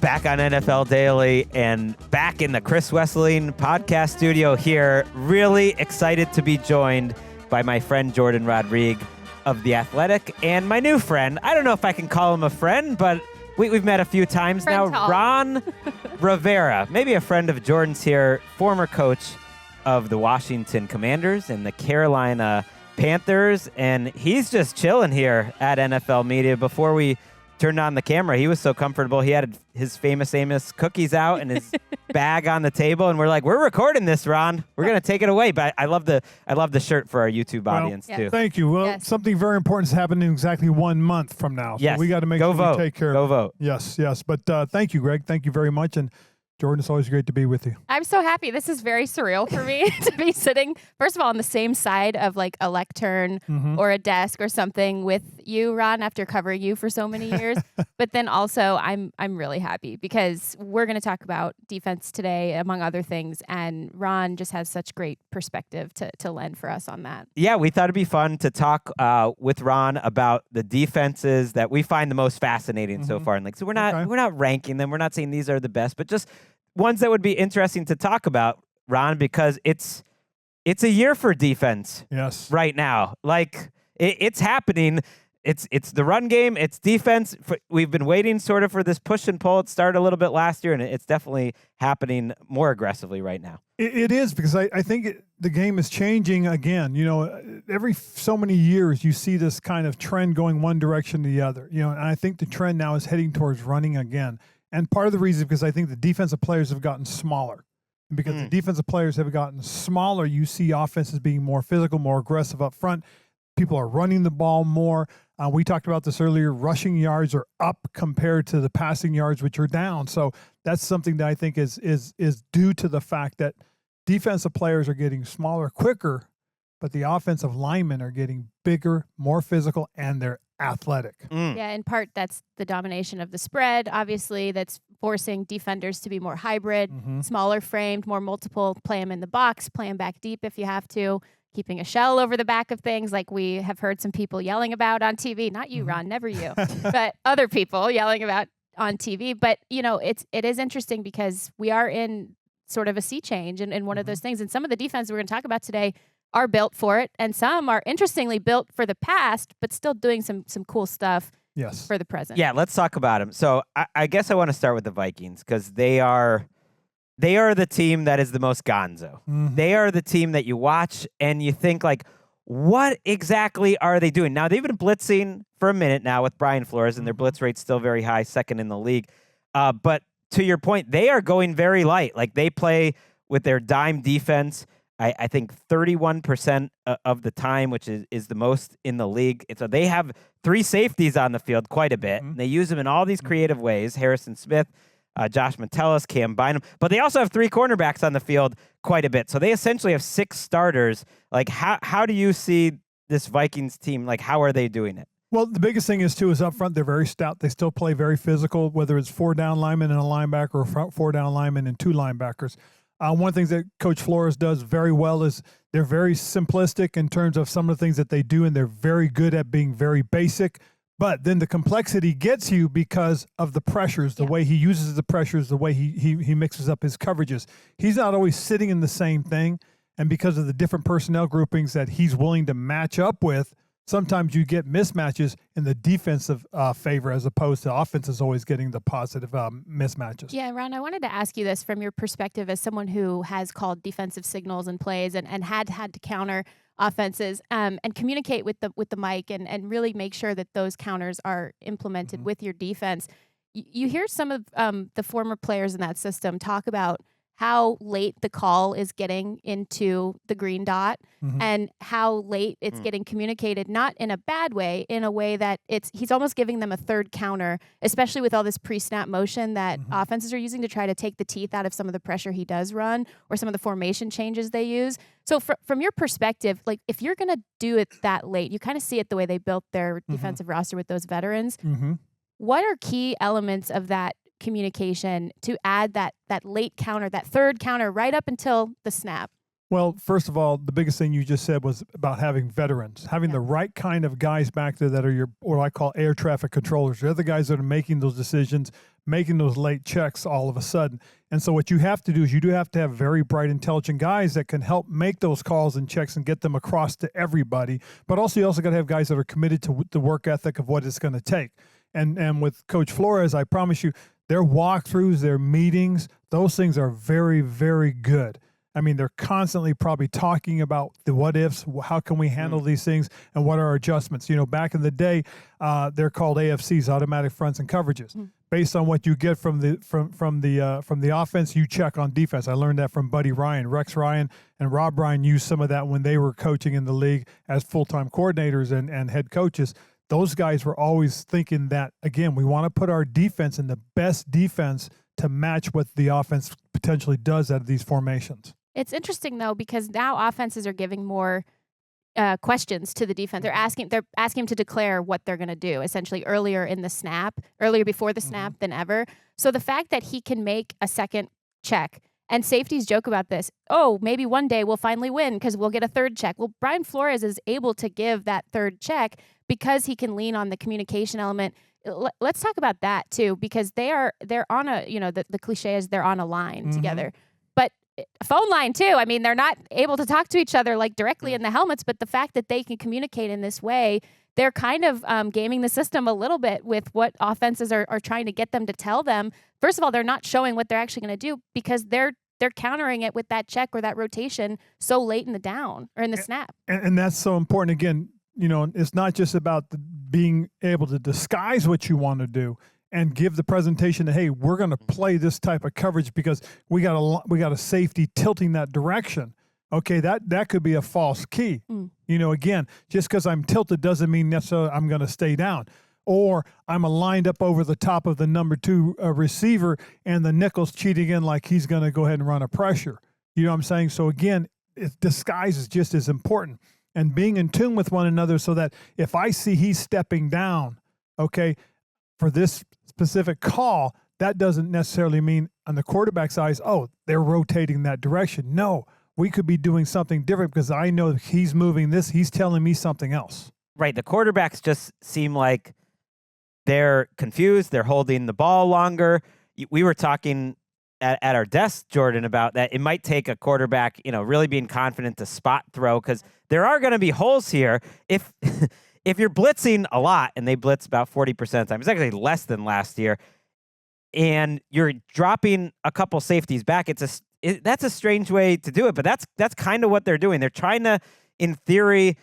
back on NFL Daily and back in the Chris Wesseling podcast studio here. Really excited to be joined by my friend Jourdan Rodrigue of The Athletic and my new friend. I don't know if I can call him a friend, but we've met a few times friend now. Tall. Ron Rivera, maybe a friend of Jourdan's here, former coach of the Washington Commanders and the Carolina Panthers, and he's just chilling here at NFL Media. Before we turned on the camera, he was so comfortable. He had his famous Amos cookies out and his bag on the table, and we're like, "We're recording this, Ron. We're gonna take it away." But I love the shirt for our YouTube audience too. Thank you. Well, something very important is happening in exactly 1 month from now. So Yes. we got to make Go sure vote. we take care Go of it. vote. Yes. But thank you, Greg. Thank you very much. And Jourdan, it's always great to be with you. I'm so happy. This is very surreal for me to be sitting, first of all, on the same side of like a lectern or a desk or something with you, Ron, after covering you for so many years. But then also I'm really happy because we're going to talk about defense today, among other things. And Ron just has such great perspective to lend for us on that. Yeah, we thought it'd be fun to talk with Ron about the defenses that we find the most fascinating so far. And like, so we're not ranking them. We're not saying these are the best, but just ones that would be interesting to talk about, Ron, because it's a year for defense. Yes. Right now, like it's happening. It's the run game. It's defense. We've been waiting sort of for this push and pull. It started a little bit last year, and it's definitely happening more aggressively right now. It is, because I think the game is changing again. You know, every so many years you see this kind of trend going one direction to the other. You know, and I think the trend now is heading towards running again. And part of the reason is because I think the defensive players have gotten smaller. And because the defensive players have gotten smaller, you see offenses being more physical, more aggressive up front. People are running the ball more. We talked about this earlier. Rushing yards are up compared to the passing yards, which are down. So that's something that I think is due to the fact that defensive players are getting smaller quicker, but the offensive linemen are getting bigger, more physical, and they're athletic. Yeah, in part, that's the domination of the spread. Obviously, that's forcing defenders to be more hybrid, smaller framed, more multiple, play them in the box, play them back deep if you have to, keeping a shell over the back of things like we have heard some people yelling about on TV. Not you, Ron, never you, but other people yelling about on TV. But, you know, it is interesting because we are in sort of a sea change and one of those things. And some of the defenses we're going to talk about today are built for it, and some are interestingly built for the past, but still doing some cool stuff for the present. Yeah, let's talk about them. So I guess I want to start with the Vikings because they are the team that is the most gonzo. They are the team that you watch and you think like, what exactly are they doing? Now, they've been blitzing for a minute now with Brian Flores, and their blitz rate's still very high, second in the league. But to your point, they are going very light. Like they play with their dime defense. I think 31% of the time, which is the most in the league. So they have 3 safeties on the field quite a bit. And they use them in all these creative ways. Harrison Smith, Josh Metellus, Cam Bynum. But they also have 3 cornerbacks on the field quite a bit. So they essentially have 6 starters. Like, how do you see this Vikings team? Like, how are they doing it? Well, the biggest thing is up front, they're very stout. They still play very physical, whether it's 4 down linemen and a linebacker or 4 down linemen and 2 linebackers. One of the things that Coach Flores does very well is they're very simplistic in terms of some of the things that they do, and they're very good at being very basic. But then the complexity gets you because of the pressures, the way he uses the pressures, the way he mixes up his coverages. He's not always sitting in the same thing, and because of the different personnel groupings that he's willing to match up with, sometimes you get mismatches in the defensive favor as opposed to offenses always getting the positive mismatches. Yeah, Ron, I wanted to ask you this from your perspective as someone who has called defensive signals and plays and had to counter offenses and communicate with the mic and really make sure that those counters are implemented with your defense. You hear some of the former players in that system talk about how late the call is getting into the green dot and how late it's getting communicated, not in a bad way, in a way that he's almost giving them a third counter, especially with all this pre-snap motion that offenses are using to try to take the teeth out of some of the pressure he does run or some of the formation changes they use. So from your perspective, like if you're going to do it that late, you kind of see it the way they built their defensive roster with those veterans. What are key elements of that communication to add that late counter, that third counter right up until the snap? Well, first of all, the biggest thing you just said was about having veterans, having the right kind of guys back there that are your, what I call air traffic controllers. They're the guys that are making those decisions, making those late checks all of a sudden. And so what you have to do is you do have to have very bright, intelligent guys that can help make those calls and checks and get them across to everybody. But also, you also got to have guys that are committed to the work ethic of what it's going to take. And with Coach Flores, I promise you, their walkthroughs, their meetings, those things are very, very good. I mean, they're constantly probably talking about the what ifs, how can we handle these things, and what are our adjustments. You know, back in the day, they're called AFCs, automatic fronts and coverages. Based on what you get from the offense, you check on defense. I learned that from Buddy Ryan. Rex Ryan and Rob Ryan used some of that when they were coaching in the league as full-time coordinators and head coaches. Those guys were always thinking that, again, we want to put our defense in the best defense to match what the offense potentially does out of these formations. It's interesting though, because now offenses are giving more questions to the defense. They're asking them to declare what they're going to do essentially earlier before the snap than ever. So the fact that he can make a second check, and safeties joke about this. Oh, maybe one day we'll finally win because we'll get a third check. Well, Brian Flores is able to give that third check because he can lean on the communication element. Let's talk about that too, because they're on a, you know, the cliche is they're on a line together. But a phone line too. I mean, they're not able to talk to each other like directly in the helmets, but the fact that they can communicate in this way, they're kind of gaming the system a little bit with what offenses are trying to get them to tell them. First of all, they're not showing what they're actually going to do because they're countering it with that check or that rotation so late in the down or in the snap. And that's so important. Again, you know, it's not just about being able to disguise what you want to do and give the presentation that, hey, we're going to play this type of coverage because we got a safety tilting that direction. Okay, that could be a false key. You know, again, just because I'm tilted doesn't mean necessarily I'm going to stay down. Or I'm aligned up over the top of the number 2 receiver and the nickel's cheating in like he's going to go ahead and run a pressure. You know what I'm saying? So again, disguise is just as important. And being in tune with one another so that if I see he's stepping down, okay, for this specific call, that doesn't necessarily mean on the quarterback's eyes, oh, they're rotating that direction. No, we could be doing something different because I know he's moving this. He's telling me something else. Right. The quarterbacks just seem like they're confused. They're holding the ball longer. We were talking at our desk, Jourdan, about that. It might take a quarterback, you know, really being confident to spot throw because there are going to be holes here. If you're blitzing a lot, and they blitz about 40% of the time, it's actually less than last year, and you're dropping a couple safeties back, that's a strange way to do it, but that's kind of what they're doing. They're trying to, in theory,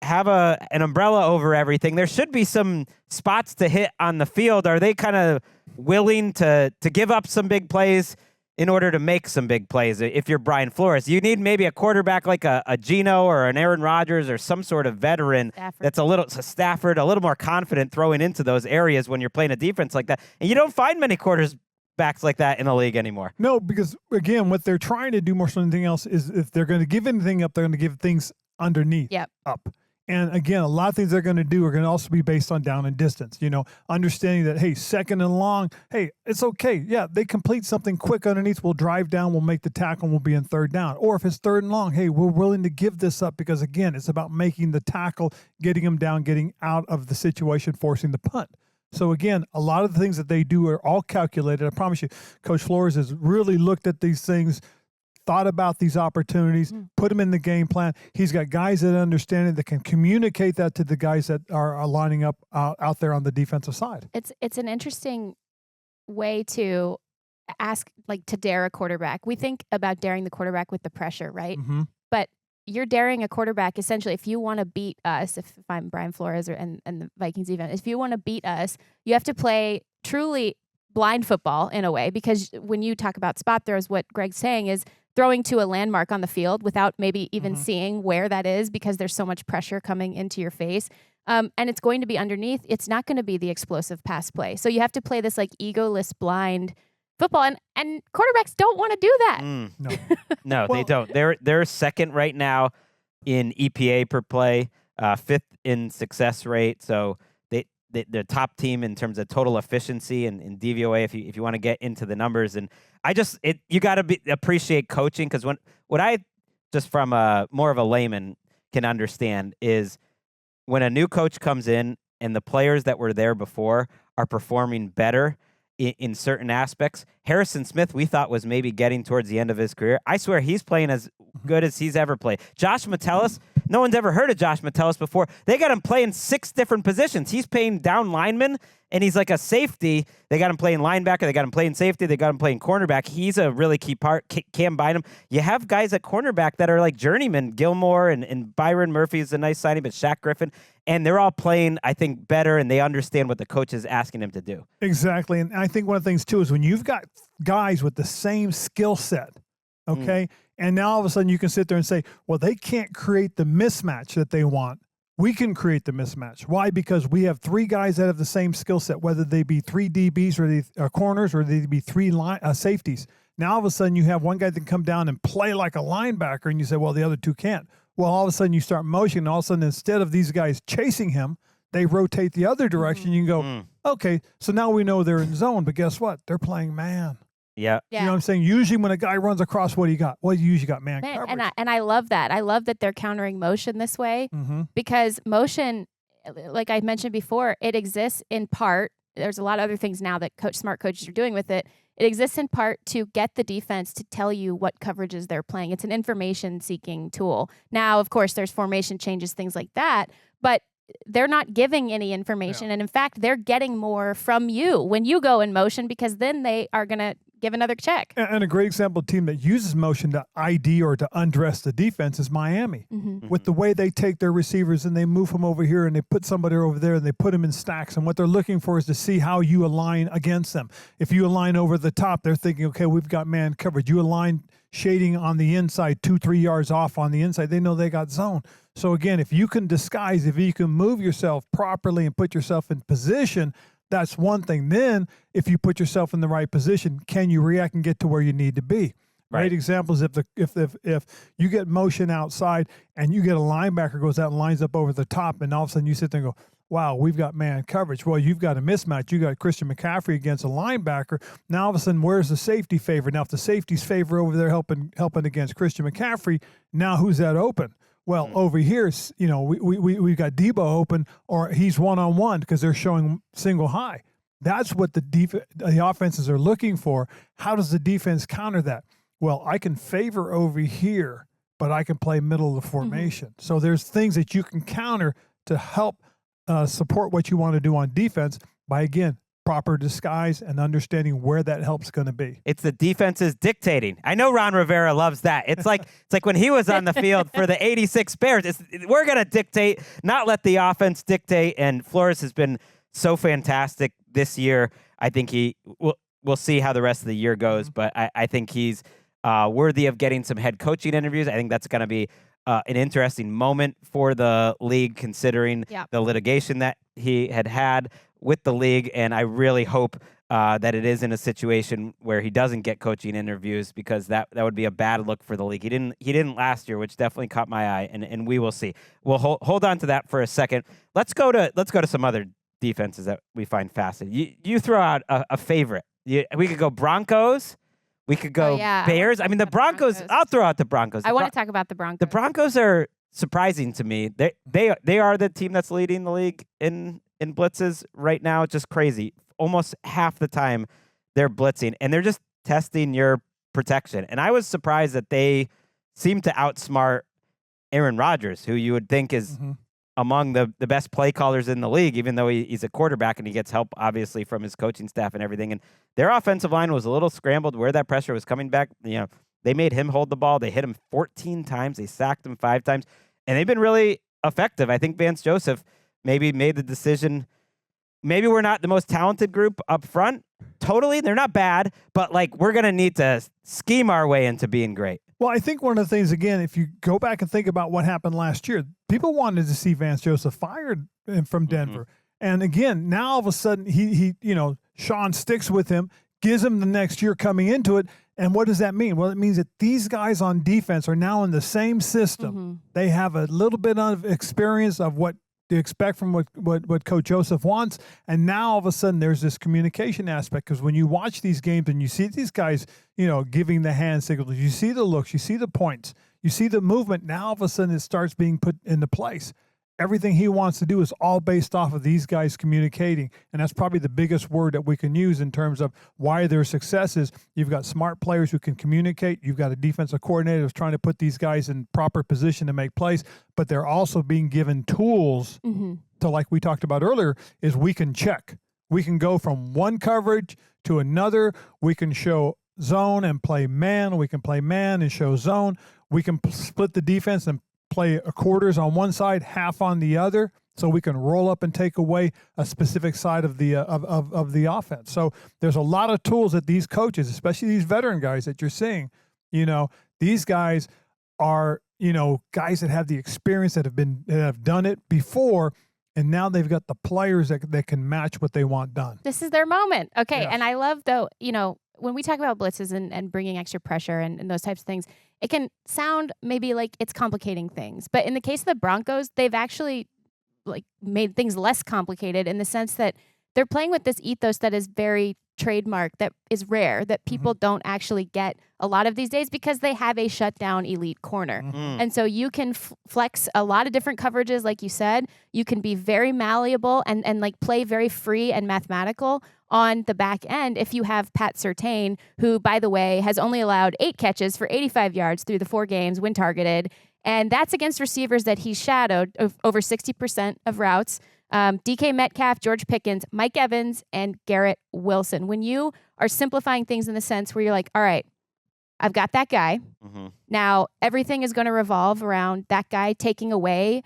have an umbrella over everything. There should be some spots to hit on the field. Are they kind of willing to give up some big plays in order to make some big plays? If you're Brian Flores, you need maybe a quarterback like a Geno or an Aaron Rodgers or some sort of veteran that's a little more confident throwing into those areas when you're playing a defense like that. And you don't find many quarterbacks like that in the league anymore. No, because again, what they're trying to do more than anything else is if they're going to give anything up, they're going to give things underneath up. And again, a lot of things they're going to do are going to also be based on down and distance, you know, understanding that, hey, second and long, hey, it's okay. Yeah, they complete something quick underneath. We'll drive down. We'll make the tackle. And we'll be in third down. Or if it's third and long, hey, we're willing to give this up because, again, it's about making the tackle, getting them down, getting out of the situation, forcing the punt. So, again, a lot of the things that they do are all calculated. I promise you, Coach Flores has really looked at these things, thought about these opportunities, put them in the game plan. He's got guys that understand it, that can communicate that to the guys that are lining up out there on the defensive side. It's an interesting way to ask, like, to dare a quarterback. We think about daring the quarterback with the pressure, right? But you're daring a quarterback essentially. If you want to beat us, if I'm Brian Flores and the Vikings even, if you want to beat us, you have to play truly blind football in a way, because when you talk about spot throws, what Gregg's saying is throwing to a landmark on the field without maybe even seeing where that is because there's so much pressure coming into your face. And it's going to be underneath. It's not going to be the explosive pass play. So you have to play this like egoless blind football. And quarterbacks don't want to do that. No, they don't. They're second right now in EPA per play, fifth in success rate. So the top team in terms of total efficiency and DVOA, if you want to get into the numbers. And you got to appreciate coaching, because what I just from a more of a layman can understand, is when a new coach comes in and the players that were there before are performing better in certain aspects. Harrison Smith, we thought, was maybe getting towards the end of his career. I swear he's playing as good as he's ever played. Josh Metellus, no one's ever heard of Josh Metellus before. They got him playing 6 different positions. He's playing down lineman, and he's like a safety. They got him playing linebacker. They got him playing safety. They got him playing cornerback. He's a really key part. Cam Bynum. You have guys at cornerback that are like journeymen. Gilmore and Byron Murphy is a nice signing, but Shaq Griffin. And they're all playing, I think, better, and they understand what the coach is asking them to do. Exactly. And I think one of the things, too, is when you've got guys with the same skill set, okay, and now all of a sudden you can sit there and say, well, they can't create the mismatch that they want. We can create the mismatch. Why? Because we have 3 guys that have the same skill set, whether they be 3 DBs or they corners or they be 3 safeties. Now all of a sudden you have one guy that can come down and play like a linebacker, and you say, well, the other 2 can't. Well, all of a sudden you start motion, and all of a sudden instead of these guys chasing him, they rotate the other direction. You can go, okay, so now we know they're in zone, but guess what? They're playing man. Yeah. You know what I'm saying? Usually when a guy runs across, what do you got? Well, you usually got man coverage. And I love that. I love that they're countering motion this way because motion, like I mentioned before, it exists in part. There's a lot of other things now that smart coaches are doing with it. It exists in part to get the defense to tell you what coverages they're playing. It's an information-seeking tool. Now, of course, there's formation changes, things like that, but they're not giving any information. Yeah. And in fact, they're getting more from you when you go in motion because then they are going to give another check. And a great example of a team that uses motion to ID or to undress the defense is Miami. With the way they take their receivers and they move them over here and they put somebody over there and they put them in stacks. And what they're looking for is to see how you align against them. If you align over the top, they're thinking, okay, we've got man coverage. You align shading on the inside, 2-3 yards off on the inside, they know they got zone. So again, if you can disguise, if you can move yourself properly and put yourself in position, that's one thing. Then if you put yourself in the right position, can you react and get to where you need to be? Right. Examples, if you get motion outside and you get a linebacker goes out and lines up over the top, and all of a sudden you sit there and go, wow, we've got man coverage. Well, you've got a mismatch. You got Christian McCaffrey against a linebacker. Now all of a sudden, where's the safety favor? Now if the safety's favor over there helping against Christian McCaffrey, now who's that open? Well, over here, you know, we've got Debo open, or he's one-on-one because they're showing single high. That's what the offenses are looking for. How does the defense counter that? Well, I can favor over here, but I can play middle of the formation. So there's things that you can counter to help support what you want to do on defense by, again, proper disguise and understanding where that help's going to be. It's the defenses dictating. I know Ron Rivera loves that. It's like when he was on the field for the 86 Bears. We're going to dictate, not let the offense dictate. And Flores has been so fantastic this year. I think we'll see how the rest of the year goes, but I think he's worthy of getting some head coaching interviews. I think that's going to be an interesting moment for the league, considering the litigation that he had with the league, and I really hope that it is in a situation where he doesn't get coaching interviews, because that would be a bad look for the league. He didn't last year, which definitely caught my eye, and we will see. We'll hold on to that for a second. Let's go to some other defenses that we find fascinating. You throw out a favorite. We could go Broncos. We could go Bears. I mean, the Broncos. I'll throw out the Broncos. I want to talk about the Broncos. The Broncos are surprising to me. They are the team that's leading the league in blitzes right now. It's just crazy. Almost half the time they're blitzing, and they're just testing your protection. And I was surprised that they seem to outsmart Aaron Rodgers, who you would think is among the best play callers in the league, even though he's a quarterback and he gets help, obviously, from his coaching staff and everything. And their offensive line was a little scrambled where that pressure was coming back. You know, they made him hold the ball. They hit him 14 times. They sacked him 5 times. And they've been really effective. I think Vance Joseph maybe made the decision. Maybe we're not the most talented group up front. Totally. They're not bad, but we're going to need to scheme our way into being great. Well, I think one of the things, again, if you go back and think about what happened last year, people wanted to see Vance Joseph fired from Denver. And again, now all of a sudden he Sean sticks with him, gives him the next year coming into it. And what does that mean? Well, it means that these guys on defense are now in the same system. They have a little bit of experience of what to expect from what Coach Joseph wants. And now all of a sudden there's this communication aspect, because when you watch these games and you see these guys, giving the hand signals, you see the looks, you see the points, You see the movement. Now all of a sudden it starts being put into place. Everything he wants to do is all based off of these guys communicating. And that's probably the biggest word that we can use in terms of why their success is. You've got smart players who can communicate. You've got a defensive coordinator who's trying to put these guys in proper position to make plays, but they're also being given tools to, like we talked about earlier, is we can check. We can go from one coverage to another. We can show zone and play man. We can play man and show zone. We can split the defense and play a quarters on one side, half on the other, so we can roll up and take away a specific side of the of the offense. So there's a lot of tools that these coaches, especially these veteran guys that you're seeing, these guys are, guys that have the experience, that have done it before, and now they've got the players that can match what they want done. This is their moment. Okay, Yes. and I love, though, when we talk about blitzes and bringing extra pressure and those types of things, it can sound maybe like it's complicating things. But in the case of the Broncos, they've actually made things less complicated in the sense that they're playing with this ethos that is very trademark, that is rare, that people don't actually get a lot of these days because they have a shutdown elite corner. And so you can flex a lot of different coverages, like you said. You can be very malleable and play very free and mathematical on the back end if you have Pat Surtain, who, by the way, has only allowed 8 catches for 85 yards through the 4 games when targeted. And that's against receivers that he shadowed over 60% of routes. DK Metcalf, George Pickens, Mike Evans, and Garrett Wilson. When you are simplifying things in the sense where you're like, all right, I've got that guy. Now everything is going to revolve around that guy taking away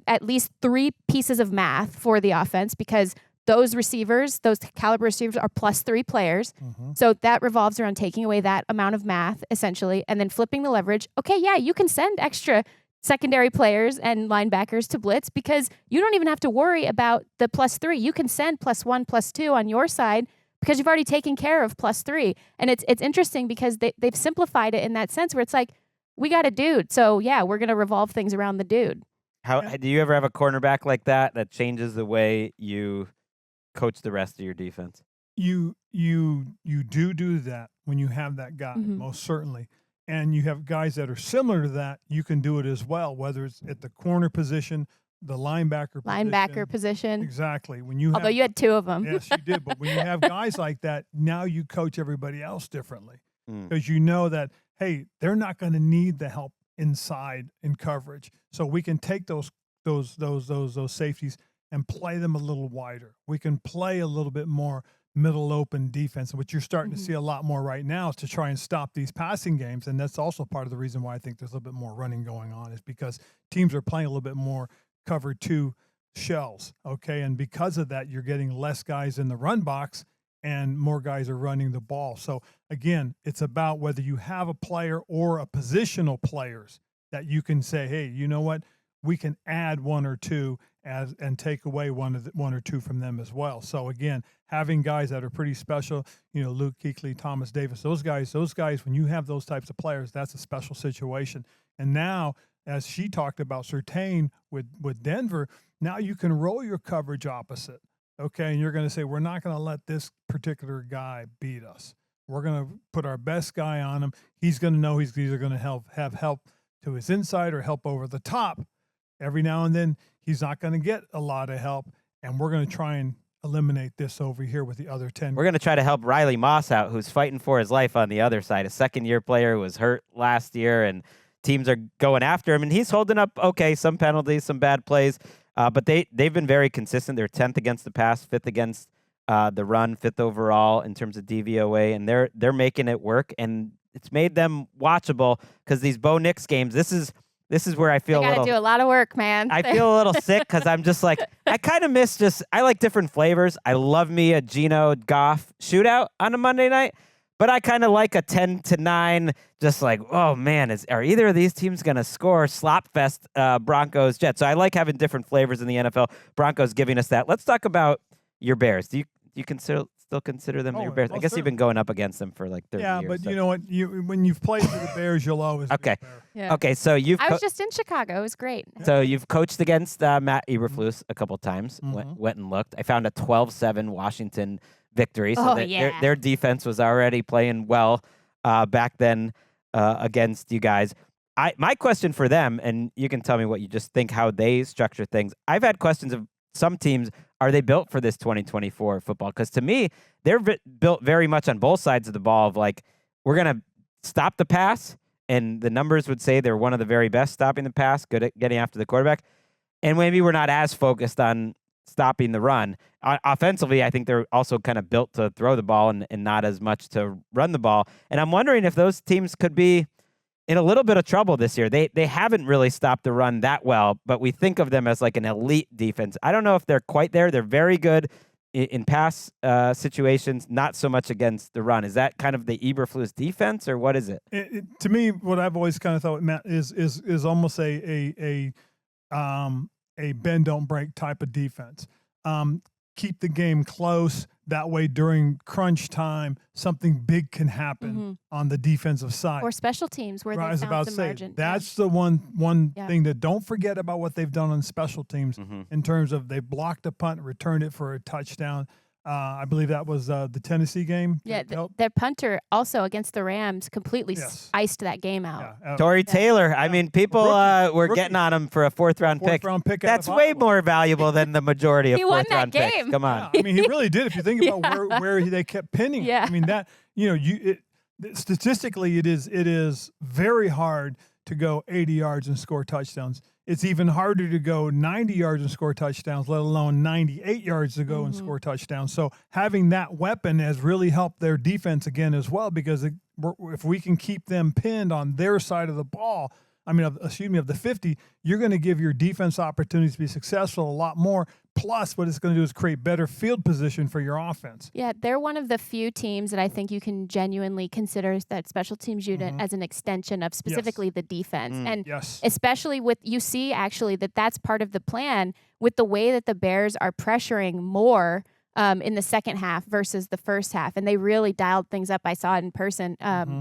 at least 3 pieces of math for the offense, because those receivers, those caliber receivers, are +3 players. So that revolves around taking away that amount of math, essentially, and then flipping the leverage. Okay, yeah, you can send extra secondary players and linebackers to blitz because you don't even have to worry about the +3. You can send +1, +2 on your side because you've already taken care of +3. And it's interesting because they've simplified it in that sense where it's like, we got a dude. So, yeah, we're going to revolve things around the dude. How do you ever have a cornerback like that changes the way you coach the rest of your defense? You do that when you have that guy, most certainly. And you have guys that are similar to that, you can do it as well, whether it's at the corner position, the linebacker position. Exactly. Although you had 2 of them. Yes, you did. But when you have guys like that, now you coach everybody else differently because you know that, hey, they're not going to need the help inside in coverage. So we can take those safeties and play them a little wider. We can play a little bit more middle open defense. What you're starting to see a lot more right now is to try and stop these passing games. And that's also part of the reason why I think there's a little bit more running going on, is because teams are playing a little bit more cover 2 shells. Okay. And because of that, you're getting less guys in the run box and more guys are running the ball. So again, it's about whether you have a player or a positional players that you can say, hey, you know what? We can add 1 or 2 and take away 1 or 2 from them as well. So again, having guys that are pretty special, Luke Kuechly, Thomas Davis, those guys, when you have those types of players, that's a special situation. And now, as she talked about Surtain with Denver, now you can roll your coverage opposite. Okay. And you're going to say, we're not going to let this particular guy beat us. We're going to put our best guy on him. He's going to know he's either going to have help to his inside or help over the top. Every now and then, he's not going to get a lot of help, and we're going to try and eliminate this over here with the other 10. We're going to try to help Riley Moss out, who's fighting for his life on the other side. A second-year player who was hurt last year, and teams are going after him, and he's holding up okay, some penalties, some bad plays, but they've been very consistent. They're 10th against the pass, 5th against the run, 5th overall in terms of DVOA, and they're making it work, and it's made them watchable because these Bo Nix games, this is where I feel gotta do a lot of work, man. I feel a little sick because I'm just like, I kind of miss I like different flavors. I love me a Geno Goff shootout on a Monday night, but I kind of like a 10-9, just like, oh man, are either of these teams going to score? Slop fest, Broncos, Jets. So I like having different flavors in the NFL. Broncos giving us that. Let's talk about your Bears. Do you still consider them your Bears? I guess you've been going up against them for like 30 years. Yeah, but so. you know what? When you've played for the Bears, you'll always okay. be a Bear. Yeah. Okay, so I was just in Chicago. It was great. So you've coached against Matt Eberflus a couple times. Went and looked. I found a 12-7 Washington victory. So their defense was already playing well back then against you guys. My question for them, and you can tell me what you just think, how they structure things. I've had questions of some teams, are they built for this 2024 football? Because to me, they're built very much on both sides of the ball of like, we're going to stop the pass, and the numbers would say they're one of the very best stopping the pass, good at getting after the quarterback. And maybe we're not as focused on stopping the run. Offensively, I think they're also kind of built to throw the ball and not as much to run the ball. And I'm wondering if those teams could be in a little bit of trouble this year. They haven't really stopped the run that well, but we think of them as like an elite defense. I don't know if they're quite there. They're very good in pass situations, not so much against the run. Is that kind of the Eberflus defense, or what is it? To me, what I've always kind of thought, Matt, is almost a bend don't break type of defense. Keep the game close. That way, during crunch time, something big can happen on the defensive side. Or special teams where I they was found about some to say, margin. that's the one thing that don't forget about what they've done on special teams in terms of they blocked a punt, returned it for a touchdown. I believe that was the Tennessee game. Yeah, their punter also against the Rams completely iced that game out. Yeah. Torrey Taylor. I mean, people were getting on him for a fourth-round pick. That's way more valuable than the majority of fourth-round picks. Game. Come on. Yeah, I mean, he really did. If you think about where they kept pinning him. I mean, that statistically, it is very hard to go 80 yards and score touchdowns. It's even harder to go 90 yards and score touchdowns, let alone 98 yards to go and score touchdowns. So having that weapon has really helped their defense again as well, because if we can keep them pinned on their side of the ball, of the 50, you're going to give your defense opportunities to be successful a lot more. Plus, what it's going to do is create better field position for your offense. Yeah, they're one of the few teams that I think you can genuinely consider that special teams unit as an extension of specifically the defense. And especially you see actually that's part of the plan with the way that the Bears are pressuring more in the second half versus the first half. And they really dialed things up. I saw it in person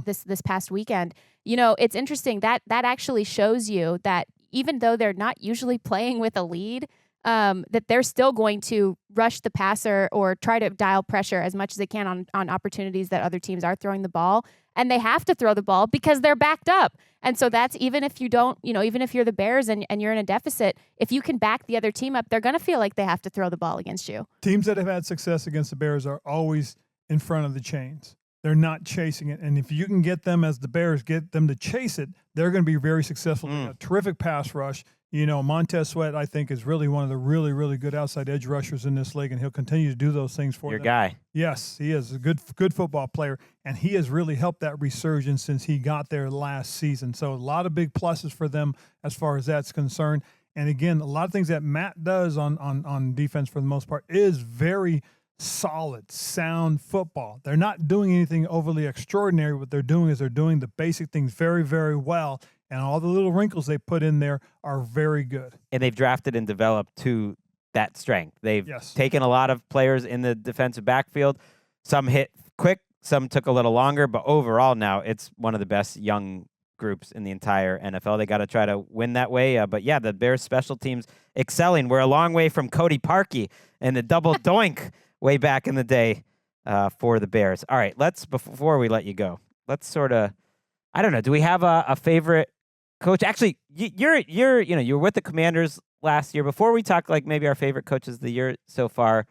this past weekend. It's interesting that actually shows you that even though they're not usually playing with a lead, that they're still going to rush the passer or try to dial pressure as much as they can on opportunities that other teams are throwing the ball. And they have to throw the ball because they're backed up. And so that's even if you don't, even if you're the Bears and you're in a deficit, if you can back the other team up, they're going to feel like they have to throw the ball against you. Teams that have had success against the Bears are always in front of the chains. They're not chasing it. And if you can get them, as the Bears, get them to chase it, they're going to be very successful. A terrific pass rush. Montez Sweat, I think, is really one of the really, really good outside edge rushers in this league, and he'll continue to do those things for your them. guy. Yes, he is a good football player, and he has really helped that resurgence since he got there last season. So a lot of big pluses for them as far as that's concerned. And again, a lot of things that Matt does on defense for the most part is very solid, sound football. They're not doing anything overly extraordinary. What they're doing is they're doing the basic things very, very well. And all the little wrinkles they put in there are very good. And they've drafted and developed to that strength. They've taken a lot of players in the defensive backfield. Some hit quick, some took a little longer, but overall now it's one of the best young groups in the entire NFL. They got to try to win that way. But yeah, the Bears special teams excelling. We're a long way from Cody Parkey and the double doink way back in the day for the Bears. All right, before we let you go, let's sort of, I don't know, do we have a favorite coach? Actually, you're with the Commanders last year. Before we talk, like maybe our favorite coaches of the year so far,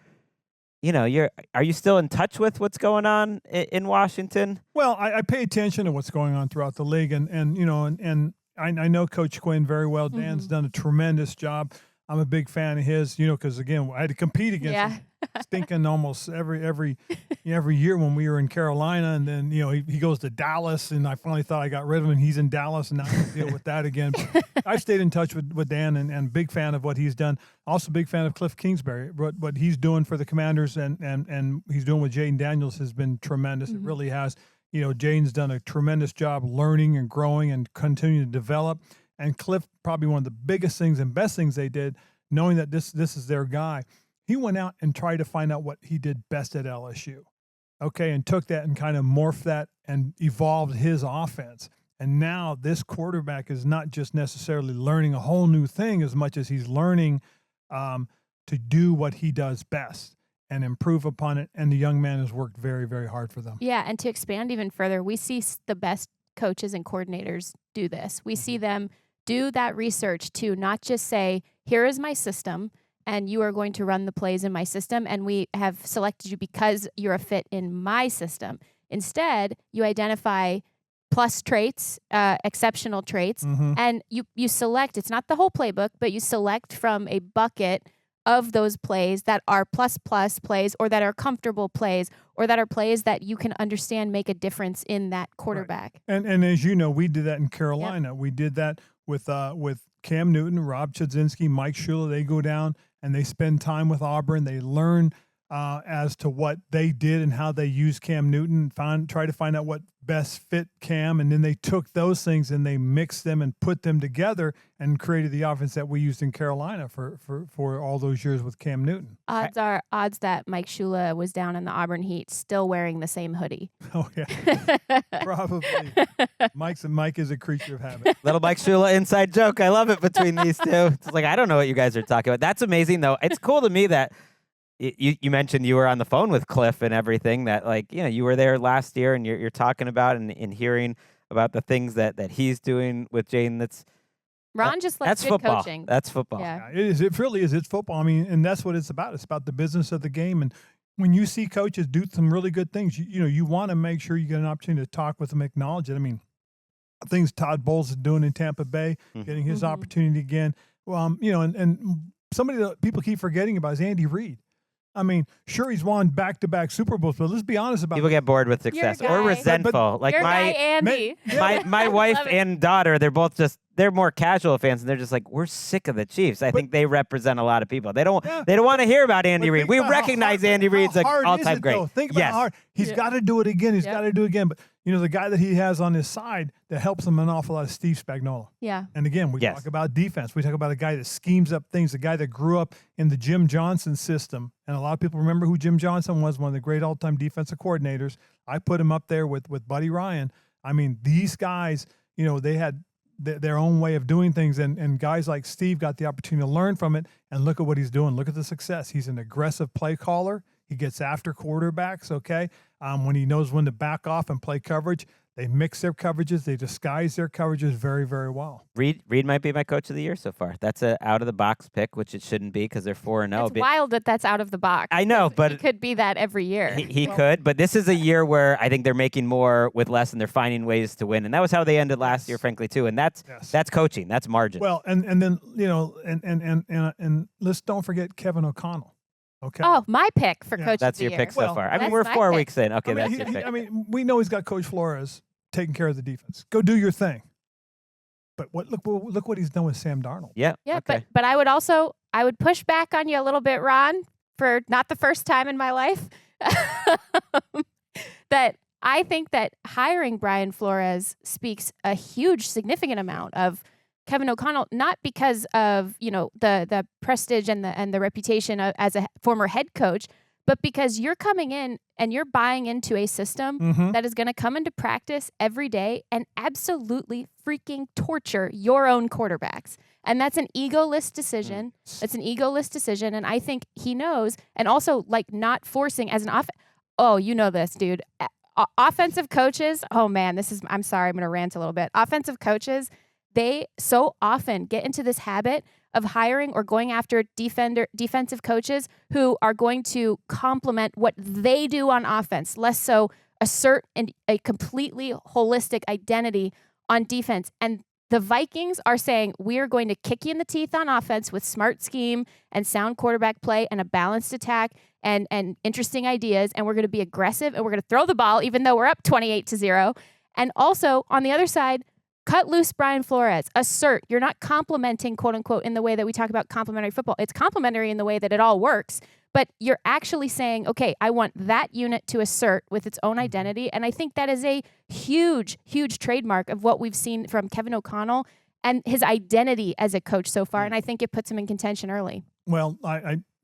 are you still in touch with what's going on in Washington? Well, I pay attention to what's going on throughout the league, and I know Coach Quinn very well. Dan's done a tremendous job. I'm a big fan of his, because again, I had to compete against him, stinking almost every year when we were in Carolina, and then he goes to Dallas, and I finally thought I got rid of him, and he's in Dallas, and now I have to deal with that again. But I've stayed in touch with Dan, and big fan of what he's done. Also, big fan of Cliff Kingsbury. What he's doing for the Commanders, and he's doing with Jayden Daniels has been tremendous. It really has. Jayden's done a tremendous job learning and growing and continuing to develop. And Cliff, probably one of the biggest things and best things they did, knowing that this is their guy, he went out and tried to find out what he did best at LSU, and took that and kind of morphed that and evolved his offense. And now this quarterback is not just necessarily learning a whole new thing as much as he's learning to do what he does best and improve upon it. And the young man has worked very, very hard for them. Yeah, and to expand even further, we see the best coaches and coordinators do this. We see them do that research to not just say, here is my system, and you are going to run the plays in my system, and we have selected you because you're a fit in my system. Instead, you identify plus traits, exceptional traits, and you select, it's not the whole playbook, but you select from a bucket of those plays that are plus plays, or that are comfortable plays, or that are plays that you can understand make a difference in that quarterback. Right. And as you know, we did that in Carolina. Yep. We did that with Cam Newton, Rob Chudzinski, Mike Shula. They go down and they spend time with Auburn. They learn as to what they did and how they used Cam Newton, try to find out what best fit Cam, and then they took those things and they mixed them and put them together and created the offense that we used in Carolina for all those years with Cam Newton. Odds that Mike Shula was down in the Auburn heat still wearing the same hoodie. Oh yeah, probably. Mike is a creature of habit. Little Mike Shula inside joke. I love it between these two. It's like, I don't know what you guys are talking about. That's amazing though. It's cool to me that you mentioned you were on the phone with Cliff and everything, that like, you were there last year and you're talking about and hearing about the things that he's doing with Jayden. That's That's good football. Coaching. That's football. Yeah, it is. It really is. It's football. I mean, and that's what it's about. It's about the business of the game. And when you see coaches do some really good things, you want to make sure you get an opportunity to talk with them, acknowledge it. I mean, things Todd Bowles is doing in Tampa Bay, getting his opportunity again. Well, and somebody that people keep forgetting about is Andy Reid. I mean, sure, he's won back-to-back Super Bowls, but let's be honest about it. People get bored with success or resentful. Like Andy. my wife and daughter, they're more casual fans, and they're just like, we're sick of the Chiefs. I think they represent a lot of people. They don't want to hear about Andy Reid. We recognize Andy Reid's an all-time great. Though? Think about how hard. He's got to do it again. He's got to do it again. But the guy that he has on his side that helps him an awful lot is Steve Spagnuolo. Yeah. And again, we talk about defense. We talk about a guy that schemes up things, a guy that grew up in the Jim Johnson system. And a lot of people remember who Jim Johnson was, one of the great all-time defensive coordinators. I put him up there with Buddy Ryan. I mean, these guys, they had their own way of doing things, and guys like Steve got the opportunity to learn from it, and look at what he's doing. Look at the success. He's an aggressive play caller. He gets after quarterbacks, okay? When he knows when to back off and play coverage, they mix their coverages. They disguise their coverages very, very well. Reid might be my coach of the year so far. That's a out-of-the-box pick, which it shouldn't be because they're 4-0. It's wild that that's out of the box. I know, but he could be that every year. He could, but this is a year where I think they're making more with less, and they're finding ways to win. And that was how they ended last year, frankly, too. And that's coaching. That's margin. Well, and then and let's don't forget Kevin O'Connell. Okay. Oh, my pick for coach That's of the your year. pick so far. I mean, we're 4 weeks in. Okay, that's your pick. I mean, we know he's got Coach Flores taking care of the defense. Go do your thing. But look what he's done with Sam Darnold. Yeah, okay. but I would push back on you a little bit, Ron, for not the first time in my life. That I think that hiring Brian Flores speaks a huge, significant amount of Kevin O'Connell, not because of the prestige and the reputation as a former head coach, but because you're coming in and you're buying into a system that is going to come into practice every day and absolutely freaking torture your own quarterbacks. And that's an egoless decision. It's an egoless decision, and I think he knows. And also, like, not forcing as an Oh, you know this, dude. Offensive coaches. Oh man, I'm sorry. I'm going to rant a little bit. Offensive coaches. They so often get into this habit of hiring or going after defensive coaches who are going to complement what they do on offense, less so assert a completely holistic identity on defense. And the Vikings are saying, we're going to kick you in the teeth on offense with smart scheme and sound quarterback play and a balanced attack and interesting ideas. And we're going to be aggressive and we're going to throw the ball even though we're up 28-0. And also on the other side, cut loose Brian Flores. Assert. You're not complimenting, quote unquote, in the way that we talk about complimentary football. It's complimentary in the way that it all works. But you're actually saying, okay, I want that unit to assert with its own identity. And I think that is a huge, huge trademark of what we've seen from Kevin O'Connell and his identity as a coach so far. And I think it puts him in contention early. Well,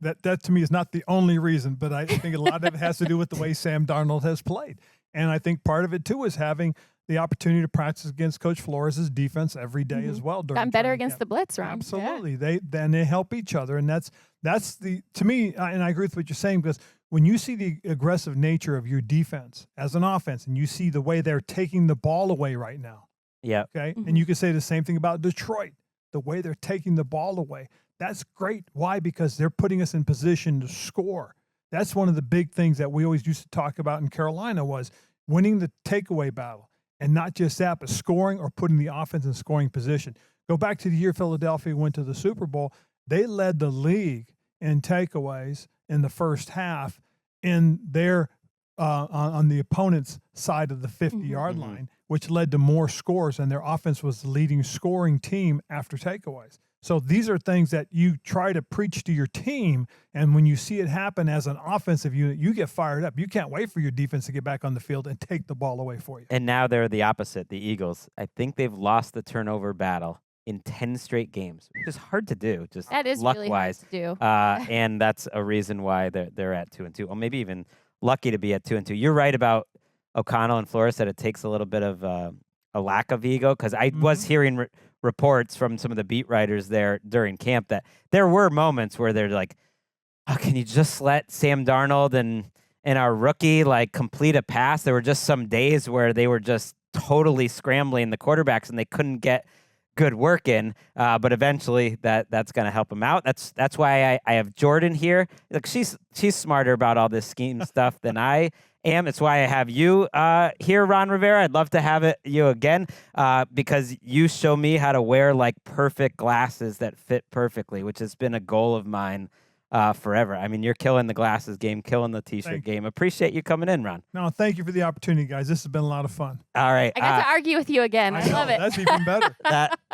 that to me is not the only reason, but I think a lot of it has to do with the way Sam Darnold has played. And I think part of it, too, is having the opportunity to practice against Coach Flores' defense every day as well. Gotten better against the blitz, right? Absolutely. Yeah. They help each other. And that's to me, and I agree with what you're saying, because when you see the aggressive nature of your defense as an offense, and you see the way they're taking the ball away right now, yeah, okay, and you can say the same thing about Detroit, the way they're taking the ball away. That's great. Why? Because they're putting us in position to score. That's one of the big things that we always used to talk about in Carolina was winning the takeaway battle. And not just that, but scoring or putting the offense in scoring position. Go back to the year Philadelphia went to the Super Bowl. They led the league in takeaways in the first half in their on the opponent's side of the 50-yard line, which led to more scores, and their offense was the leading scoring team after takeaways. So these are things that you try to preach to your team, and when you see it happen as an offensive unit, you get fired up. You can't wait for your defense to get back on the field and take the ball away for you. And now they're the opposite, the Eagles. I think they've lost the turnover battle in 10 straight games, which is hard to do, just That is really hard luck-wise. to do. And that's a reason why they're at 2-2, or maybe even lucky to be at 2-2. You're right about O'Connell and Flores that it takes a little bit of a lack of ego, because I was hearing reports from some of the beat writers there during camp that there were moments where they're like, oh, can you just let Sam Darnold and our rookie like complete a pass? There were just some days where they were just totally scrambling the quarterbacks and they couldn't get good work in, but eventually that's going to help them out. That's why I have Jourdan here. Like she's smarter about all this scheme stuff than I am. It's why I have you here, Ron Rivera. I'd love to have you again because you show me how to wear like perfect glasses that fit perfectly, which has been a goal of mine forever. I mean, you're killing the glasses game, killing the T-shirt game. Appreciate you coming in, Ron. No, thank you for the opportunity, guys. This has been a lot of fun. All right. I got to argue with you again. I love it. That's even better.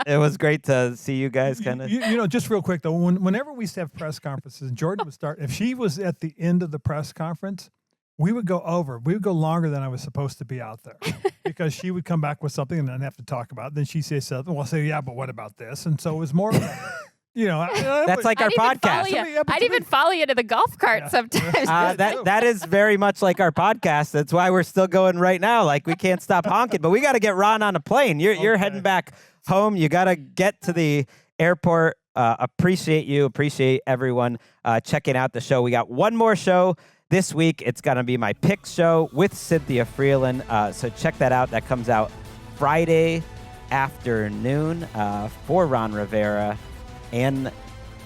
It was great to see you guys kind of. You know, just real quick, though, whenever we used to have press conferences, Jourdan would start, if she was at the end of the press conference, we would go longer than I was supposed to be out there because she would come back with something and I'd have to talk about it. Then she'd say something. Well, I'll say, yeah, but what about this? And so it was more, that's like our podcast. I'd even follow you to the golf cart sometimes. That is very much like our podcast. That's why we're still going right now. Like we can't stop honking, but we got to get Ron on a plane. You're heading back home. You got to get to the airport. Appreciate everyone checking out the show. We got one more show this week. It's going to be my picks show with Cynthia Freeland. So check that out. That comes out Friday afternoon for Ron Rivera and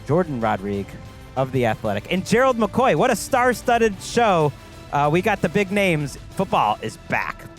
Jourdan Rodrigue of The Athletic. And Gerald McCoy. What a star-studded show. We got the big names. Football is back.